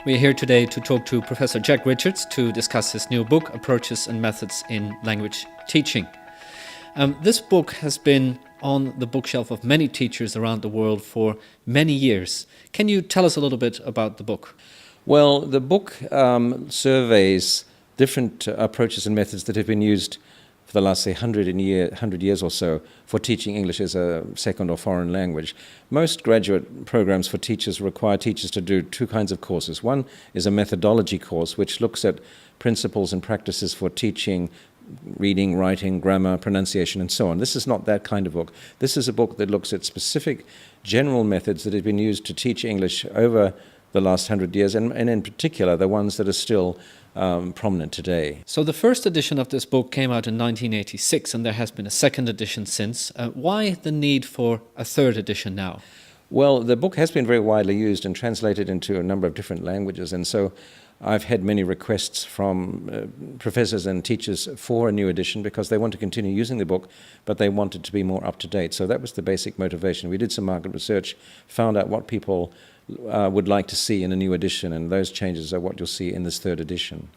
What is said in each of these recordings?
We're here today to talk to Professor Jack Richards to discuss his new book, Approaches and Methods in Language Teaching. This book has been on the bookshelf of many teachers around the world for many years. Can you tell us a little bit about the book? Well, the book surveys different approaches and methods that have been used for the last, say, 100 years or so for teaching English as a second or foreign language. Most graduate programs for teachers require teachers to do two kinds of courses. One is a methodology course, which looks at principles and practices for teaching reading, writing, grammar, pronunciation, and so on. This is not that kind of book. This is a book that looks at specific general methods that have been used to teach English over the last 100 years, and in particular the ones that are still prominent today. So the first edition of this book came out in 1986, and there has been a second edition since. Why the need for a third edition now? Well, the book has been very widely used and translated into a number of different languages, and so I've had many requests from professors and teachers for a new edition because they want to continue using the book, but they want it to be more up to date. So that was the basic motivation. We did some market research, found out what people would like to see in a new edition, and those changes are what you'll see in this third edition.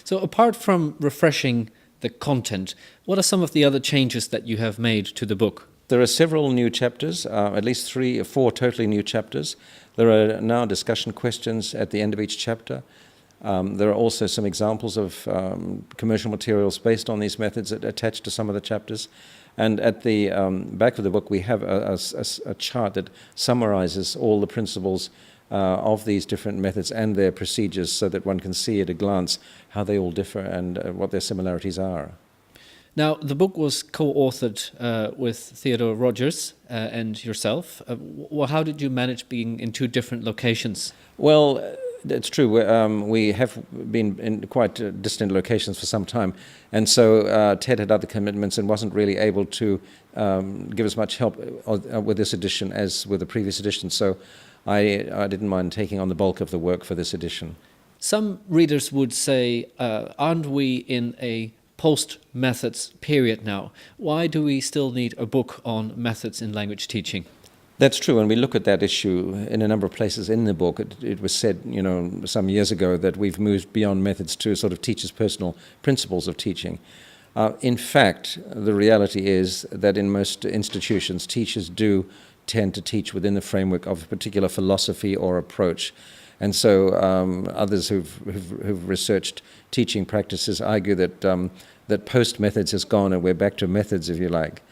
So apart from refreshing the content, what are some of the other changes that you have made to the book? There are several new chapters, at least 3 or 4 totally new chapters. There are now discussion questions at the end of each chapter. There are also some examples of commercial materials based on these methods attached to some of the chapters. And at the back of the book, we have a chart that summarizes all the principles of these different methods and their procedures so that one can see at a glance how they all differ and what their similarities are. Now, the book was co-authored with Theodore Rogers and yourself. How did you manage being in 2 different locations? Well, it's true. We have been in quite distant locations for some time, and so Ted had other commitments and wasn't really able to give as much help with this edition as with the previous edition, so I didn't mind taking on the bulk of the work for this edition. Some readers would say, aren't we in a post-methods period now? Why do we still need a book on methods in language teaching? That's true, and we look at that issue in a number of places in the book. It was said, some years ago that we've moved beyond methods to sort of teachers' personal principles of teaching. In fact, the reality is that in most institutions, teachers do tend to teach within the framework of a particular philosophy or approach. And so others who've researched teaching practices argue that post-methods has gone and we're back to methods, if you like.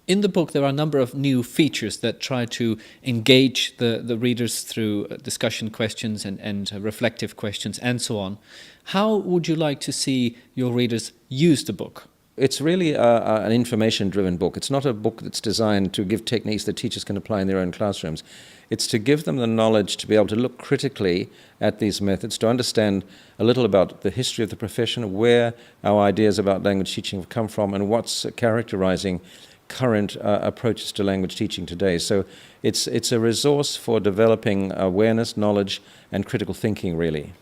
In the book, there are a number of new features that try to engage the readers through discussion questions and reflective questions and so on. How would you like to see your readers use the book? It's really an information-driven book. It's not a book that's designed to give techniques that teachers can apply in their own classrooms. It's to give them the knowledge to be able to look critically at these methods, to understand a little about the history of the profession, where our ideas about language teaching have come from, and what's characterizing current approaches to language teaching today. So it's a resource for developing awareness, knowledge, and critical thinking, really.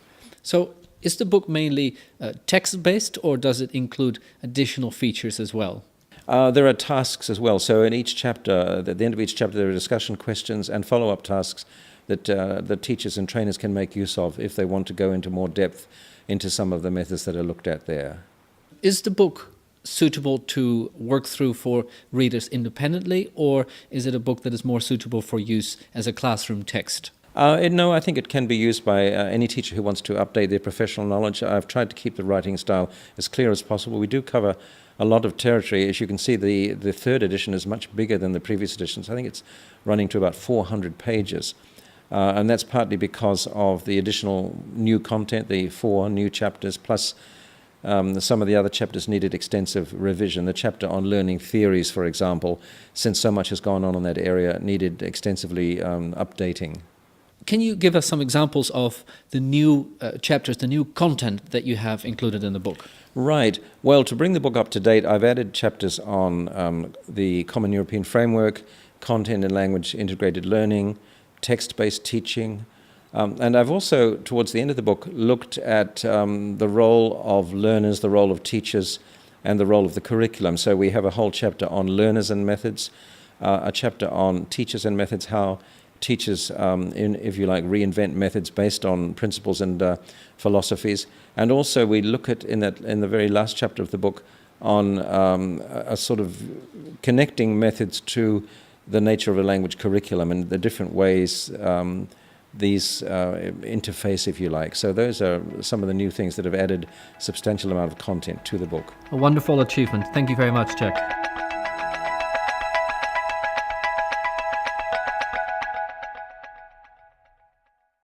So is the book mainly text-based, or does it include additional features as well? There are tasks as well. So in each chapter, at the end of each chapter, there are discussion questions and follow-up tasks that the teachers and trainers can make use of if they want to go into more depth into some of the methods that are looked at there. Is the book suitable to work through for readers independently, or is it a book that is more suitable for use as a classroom text? No, I think it can be used by any teacher who wants to update their professional knowledge. I've tried to keep the writing style as clear as possible. We do cover a lot of territory. As you can see, the third edition is much bigger than the previous editions. I think it's running to about 400 pages. And that's partly because of the additional new content, the 4 new chapters, plus some of the other chapters needed extensive revision. The chapter on learning theories, for example, since so much has gone on in that area, needed extensively updating. Can you give us some examples of the new chapters, the new content that you have included in the book? Right. Well, to bring the book up to date, I've added chapters on the Common European Framework, content and language integrated learning, text-based teaching, and I've also, towards the end of the book, looked at the role of learners, the role of teachers, and the role of the curriculum. So we have a whole chapter on learners and methods, a chapter on teachers and methods, how teachers, if you like, reinvent methods based on principles and philosophies. And also we look at, in the very last chapter of the book, on a sort of connecting methods to the nature of a language curriculum and the different ways these interface, if you like. So those are some of the new things that have added substantial amount of content to the book. A wonderful achievement. Thank you very much, Jack.